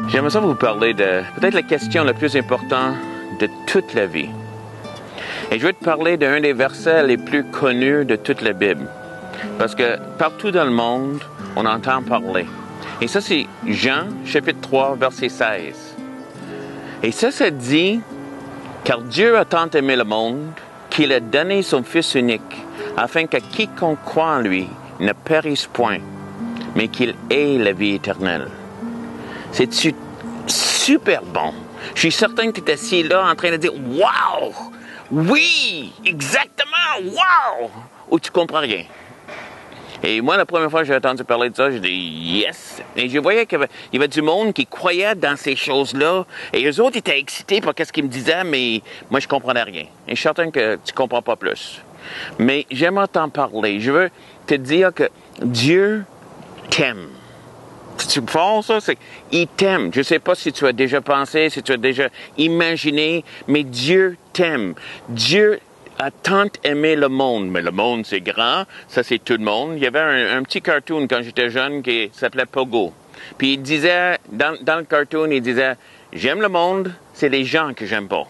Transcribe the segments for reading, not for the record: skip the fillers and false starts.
J'aimerais ça vous parler de peut-être la question la plus importante de toute la vie. Et je vais te parler d'un des versets les plus connus de toute la Bible. Parce que partout dans le monde, on entend parler. Et ça, c'est Jean, chapitre 3, verset 16. Et ça dit, « Car Dieu a tant aimé le monde qu'il a donné son Fils unique, afin que quiconque croit en lui ne périsse point, mais qu'il ait la vie éternelle. » C'est super bon. Je suis certain que tu es assis là en train de dire « Wow! Oui! Exactement! Wow! » Ou tu comprends rien. Et moi, la première fois que j'ai entendu parler de ça, j'ai dit « Yes! » Et je voyais qu'il y avait du monde qui croyait dans ces choses-là. Et eux autres étaient excités par ce qu'ils me disaient, mais moi, je comprenais rien. Et je suis certain que tu ne comprends pas plus. Mais j'aimerais t'en parler. Je veux te dire que Dieu t'aime. Tu fais ça, c'est qu'il t'aime. Je ne sais pas si tu as déjà pensé, si tu as déjà imaginé, mais Dieu t'aime. Dieu a tant aimé le monde. Mais le monde, c'est grand, ça c'est tout le monde. Il y avait un petit cartoon quand j'étais jeune qui s'appelait Pogo. Puis il disait, dans le cartoon, il disait, j'aime le monde, c'est les gens que j'aime pas.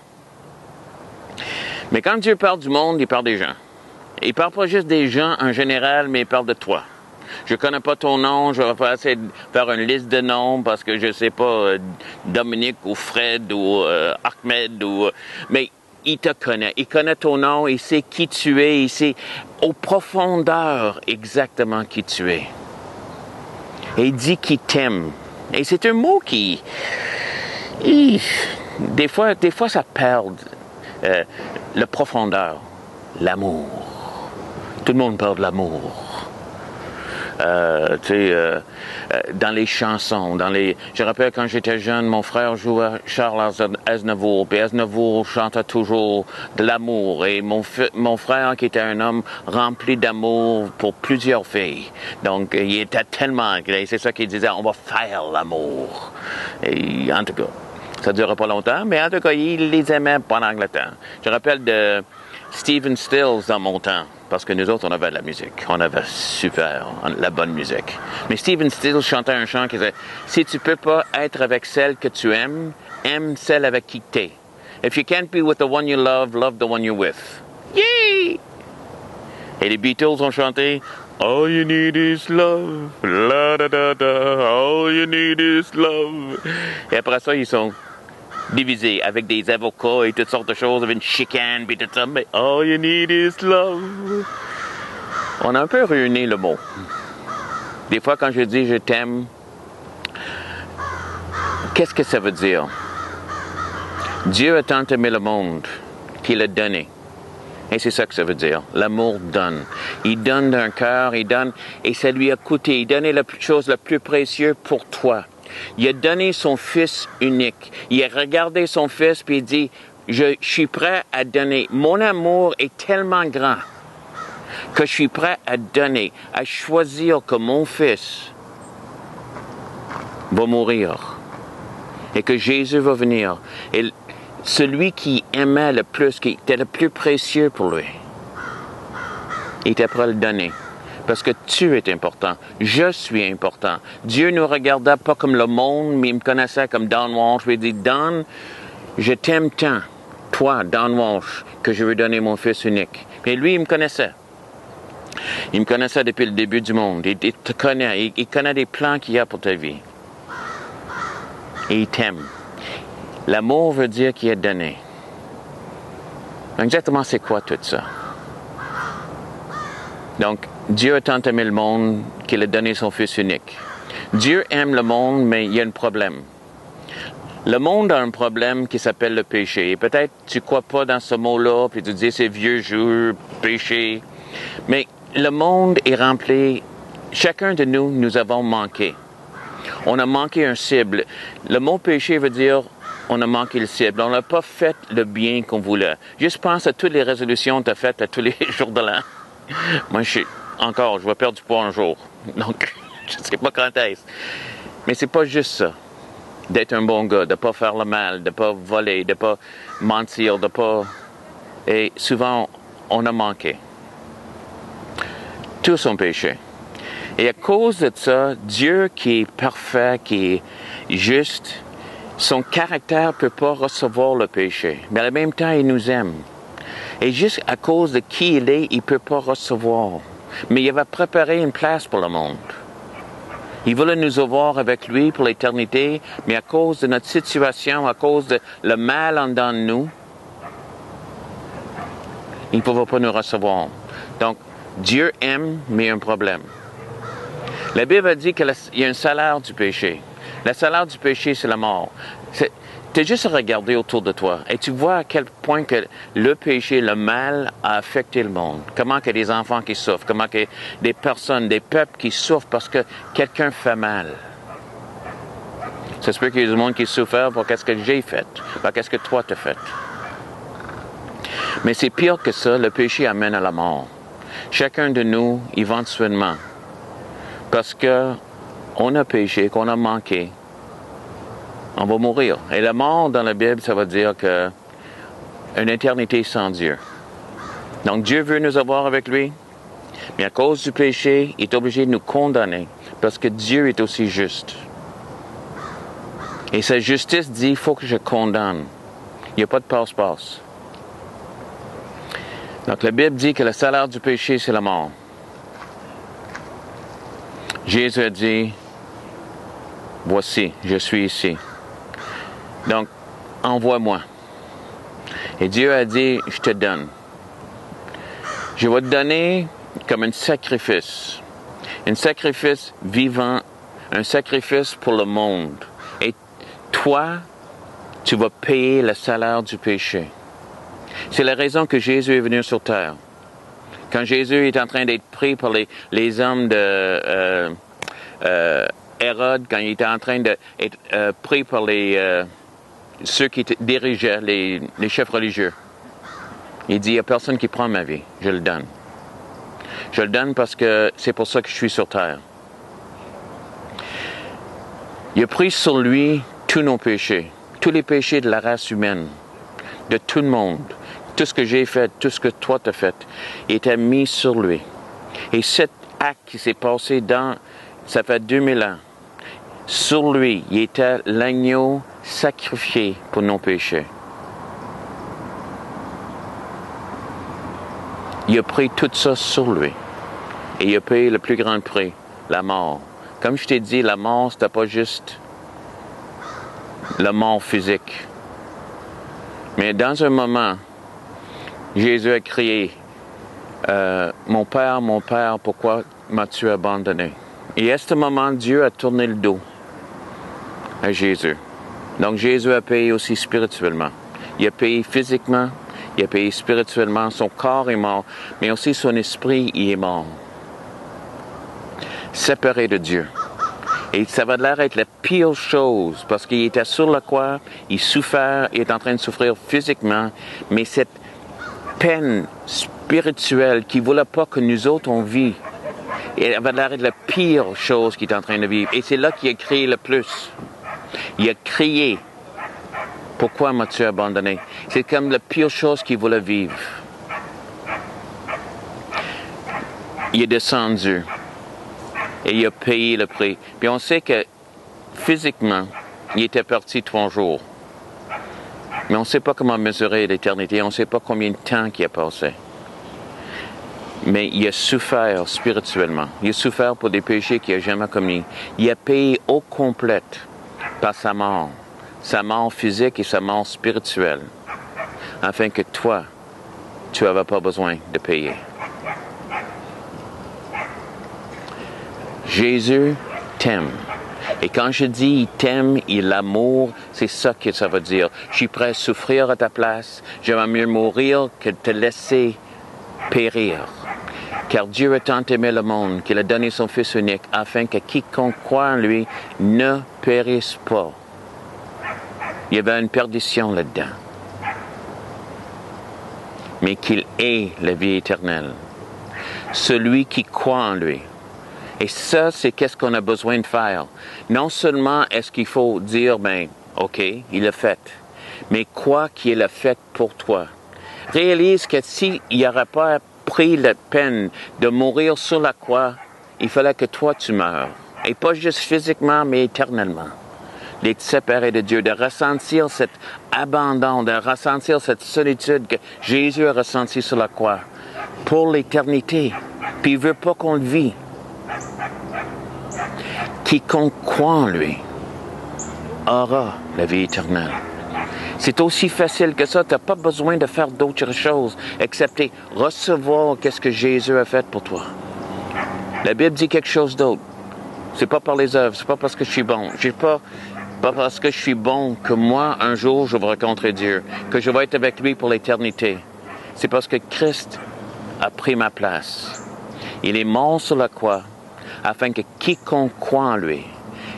Mais quand Dieu parle du monde, il parle des gens. Il parle pas juste des gens en général, mais il parle de toi. Je connais pas ton nom, je vais pas essayer de faire une liste de noms parce que je sais pas Dominique ou Fred ou Ahmed mais il te connaît, il connaît ton nom, il sait qui tu es, il sait aux profondeurs exactement qui tu es. Et il dit qu'il t'aime. Et c'est un mot qui des fois ça perd la profondeur, l'amour. Tout le monde parle de l'amour. Dans les chansons, je rappelle quand j'étais jeune, mon frère jouait Charles Aznavour, puis Aznavour chantait toujours de l'amour, et mon frère qui était un homme rempli d'amour pour plusieurs filles, donc il était tellement, c'est ça qu'il disait, on va faire l'amour, et en tout cas, ça ne durait pas longtemps, mais en tout cas, il les aimait pendant le temps. Je rappelle de Stephen Stills dans mon temps, parce que nous autres, on avait de la musique. On avait la bonne musique. Mais Stephen Stills chantait un chant qui disait « Si tu peux pas être avec celle que tu aimes, aime celle avec qui t'es. If you can't be with the one you love, love the one you're with. » Yay! Et les Beatles ont chanté « All you need is love, la da da da, all you need is love. » Et après ça, ils sont divisé avec des avocats et toutes sortes de choses, avec une chicane et tout ça, mais all you need is love. On a un peu ruiné le mot. Des fois, quand je dis je t'aime, qu'est-ce que ça veut dire? Dieu a tant aimé le monde qu'il a donné. Et c'est ça que ça veut dire. L'amour donne. Il donne d'un cœur, il donne, et ça lui a coûté. Il donnait la chose la plus précieuse pour toi. Il a donné son Fils unique. Il a regardé son Fils puis il dit, je suis prêt à donner. Mon amour est tellement grand que je suis prêt à donner, à choisir que mon Fils va mourir et que Jésus va venir. Et celui qui aimait le plus, qui était le plus précieux pour lui, il était prêt à le donner. Parce que tu es important. Je suis important. Dieu ne regardait pas comme le monde, mais il me connaissait comme Don Walsh. Il dit, Don, je t'aime tant, toi, Don Walsh, que je veux donner mon Fils unique. Mais lui, il me connaissait. Il me connaissait depuis le début du monde. Il te connaît. Il connaît les plans qu'il y a pour ta vie. Et il t'aime. L'amour veut dire qu'il est donné. Exactement, c'est quoi tout ça? Donc, Dieu a tant aimé le monde qu'il a donné son Fils unique. Dieu aime le monde, mais il y a un problème. Le monde a un problème qui s'appelle le péché. Et peut-être tu ne crois pas dans ce mot-là, puis tu dis c'est vieux jeu, péché. Mais le monde est rempli, chacun de nous, nous avons manqué. On a manqué un cible. Le mot péché veut dire on a manqué le cible. On n'a pas fait le bien qu'on voulait. Juste pense à toutes les résolutions que tu as faites à tous les jours de l'an. Moi, je vais perdre du poids un jour. Donc, je ne sais pas quand est-ce. Mais c'est pas juste ça. D'être un bon gars, de ne pas faire le mal, de ne pas voler, de ne pas mentir, de ne pas... Et souvent, on a manqué. Tous ont péché. Et à cause de ça, Dieu qui est parfait, qui est juste, son caractère ne peut pas recevoir le péché. Mais en même temps, il nous aime. Et juste à cause de qui il est, il ne peut pas recevoir. Mais il va préparer une place pour le monde. Il voulait nous avoir avec lui pour l'éternité, mais à cause de notre situation, à cause de le mal en dedans de nous, il ne pouvait pas nous recevoir. Donc, Dieu aime, mais il y a un problème. La Bible a dit qu'il y a un salaire du péché. Le salaire du péché, c'est la mort. Tu as juste à regarder autour de toi et tu vois à quel point que le péché, le mal a affecté le monde. Comment il y a des enfants qui souffrent, comment il y a des personnes, des peuples qui souffrent parce que quelqu'un fait mal. Ça se peut qu'il y ait du monde qui souffre pour qu'est-ce que j'ai fait, pour qu'est-ce que toi t'as fait. Mais c'est pire que ça, le péché amène à la mort. Chacun de nous, éventuellement, parce que on a péché, qu'on a manqué, on va mourir. Et la mort dans la Bible, ça veut dire que une éternité sans Dieu. Donc Dieu veut nous avoir avec lui, mais à cause du péché, il est obligé de nous condamner, parce que Dieu est aussi juste. Et sa justice dit, il faut que je condamne. Il n'y a pas de passe-passe. Donc la Bible dit que le salaire du péché, c'est la mort. Jésus a dit, voici, je suis ici. Donc, envoie-moi. Et Dieu a dit, je te donne. Je vais te donner comme un sacrifice vivant, un sacrifice pour le monde. Et toi, tu vas payer le salaire du péché. C'est la raison que Jésus est venu sur terre. Quand Jésus est en train d'être pris par les hommes de Hérode, quand il était en train d'être pris par ceux qui dirigeaient, les chefs religieux, il dit, il n'y a personne qui prend ma vie, je le donne. Je le donne parce que c'est pour ça que je suis sur terre. Il a pris sur lui tous nos péchés, tous les péchés de la race humaine, de tout le monde. Tout ce que j'ai fait, tout ce que toi t'as fait, était mis sur lui. Et cet acte qui s'est passé ça fait 2000 ans, sur lui, il était l'agneau sacrifié pour nos péchés. Il a pris tout ça sur lui. Et il a payé le plus grand prix, la mort. Comme je t'ai dit, la mort, c'était pas juste la mort physique. Mais dans un moment, Jésus a crié, mon Père, pourquoi m'as-tu abandonné? Et à ce moment, Dieu a tourné le dos à Jésus. Donc Jésus a payé aussi spirituellement. Il a payé physiquement, il a payé spirituellement, son corps est mort, mais aussi son esprit, il est mort. Séparé de Dieu. Et ça va l'air être la pire chose, parce qu'il était sur la croix, il souffrait, il est en train de souffrir physiquement, mais cette peine spirituelle qui ne voulait pas que nous autres on vit. Et ça va l'air être la pire chose qu'il est en train de vivre. Et c'est là qu'il a crié le plus. Il a crié, pourquoi m'as-tu abandonné? C'est comme la pire chose qu'il voulait vivre. Il est descendu. Et il a payé le prix. Puis on sait que physiquement, il était parti 3 jours. Mais on ne sait pas comment mesurer l'éternité. On ne sait pas combien de temps il a passé. Mais il a souffert spirituellement. Il a souffert pour des péchés qu'il n'a jamais commis. Il a payé au complet par sa mort physique et sa mort spirituelle, afin que toi, tu n'avais pas besoin de payer. Jésus t'aime. Et quand je dis il t'aime, il l'amour, c'est ça que ça veut dire. Je suis prêt à souffrir à ta place. J'aimerais mieux mourir que de te laisser périr. Car Dieu a tant aimé le monde qu'il a donné son Fils unique afin que quiconque croit en lui ne périsse pas. Il y avait une perdition là-dedans. Mais qu'il ait la vie éternelle. Celui qui croit en lui. Et ça, c'est qu'est-ce qu'on a besoin de faire. Non seulement est-ce qu'il faut dire, OK, il l'a fait. Mais quoi qu'il l'a fait pour toi. Réalise que s'il n'aurait pas pris la peine de mourir sur la croix, il fallait que toi tu meurs. Et pas juste physiquement, mais éternellement. D'être séparé de Dieu, de ressentir cet abandon, de ressentir cette solitude que Jésus a ressentie sur la croix pour l'éternité. Puis il ne veut pas qu'on le vit. Quiconque croit en lui aura la vie éternelle. C'est aussi facile que ça. Tu n'as pas besoin de faire d'autres choses, excepté recevoir qu'est-ce que Jésus a fait pour toi. La Bible dit quelque chose d'autre. C'est pas par les œuvres, c'est pas parce que je suis bon. Pas parce que je suis bon que moi, un jour, je vais rencontrer Dieu, que je vais être avec lui pour l'éternité. C'est parce que Christ a pris ma place. Il est mort sur la croix afin que quiconque croit en lui.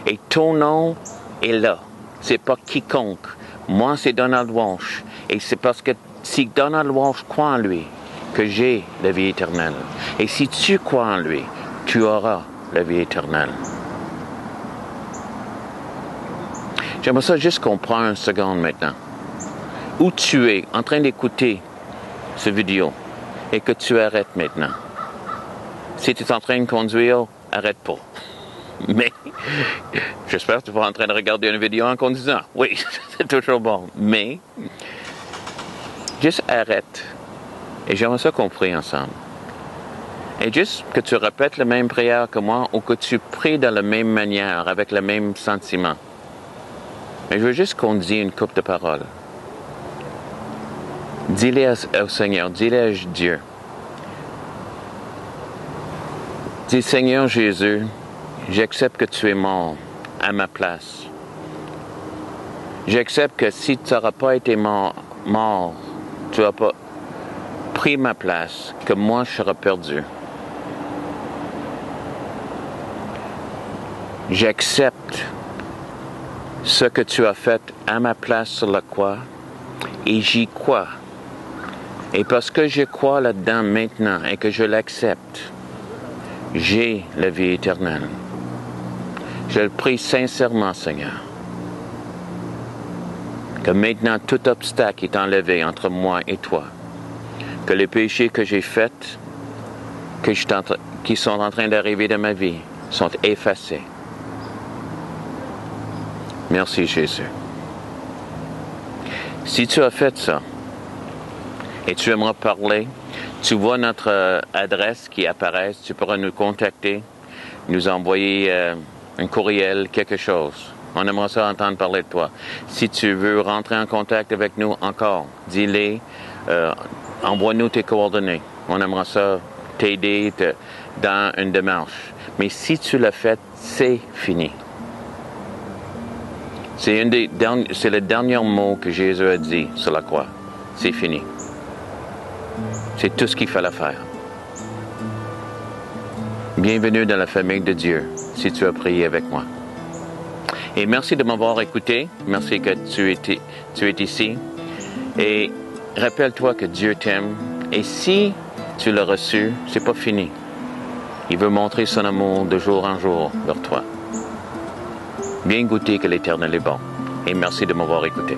Et ton nom est là. C'est pas quiconque. Moi, c'est Donald Walsh. Et c'est parce que si Donald Walsh croit en lui, que j'ai la vie éternelle. Et si tu crois en lui, tu auras la vie éternelle. J'aimerais ça juste qu'on prenne une seconde maintenant. Où tu es en train d'écouter cette vidéo et que tu arrêtes maintenant. Si tu es en train de conduire, arrête pas. Mais, j'espère que tu vas en train de regarder une vidéo en conduisant. Oui, c'est toujours bon. Mais, juste arrête. Et j'aimerais ça qu'on prie ensemble. Et juste que tu répètes la même prière que moi ou que tu pries de la même manière, avec le même sentiment. Mais je veux juste qu'on dise une couple de paroles. Dis-les au Seigneur, dis-les à Dieu. Dis, Seigneur Jésus, j'accepte que tu es mort à ma place. J'accepte que si tu n'auras pas été mort, tu n'as pas pris ma place, que moi je serais perdu. J'accepte ce que tu as fait à ma place sur la croix et j'y crois. Et parce que je crois là-dedans maintenant et que je l'accepte, j'ai la vie éternelle. Je le prie sincèrement, Seigneur, que maintenant tout obstacle est enlevé entre moi et toi, que les péchés que j'ai faits, qui sont en train d'arriver dans ma vie, sont effacés. Merci Jésus. Si tu as fait ça et tu aimerais parler, tu vois notre adresse qui apparaît, tu pourras nous contacter, nous envoyer un courriel, quelque chose. On aimerait ça entendre parler de toi. Si tu veux rentrer en contact avec nous encore, dis-les, envoie-nous tes coordonnées. On aimerait ça t'aider dans une démarche. Mais si tu l'as fait, c'est fini. C'est le dernier mot que Jésus a dit sur la croix. C'est fini. C'est tout ce qu'il fallait faire. Bienvenue dans la famille de Dieu, si tu as prié avec moi. Et merci de m'avoir écouté. Merci que tu es ici. Et rappelle-toi que Dieu t'aime. Et si tu l'as reçu, c'est pas fini. Il veut montrer son amour de jour en jour vers toi. Bien goûter que l'Éternel est bon. Et merci de m'avoir écouté.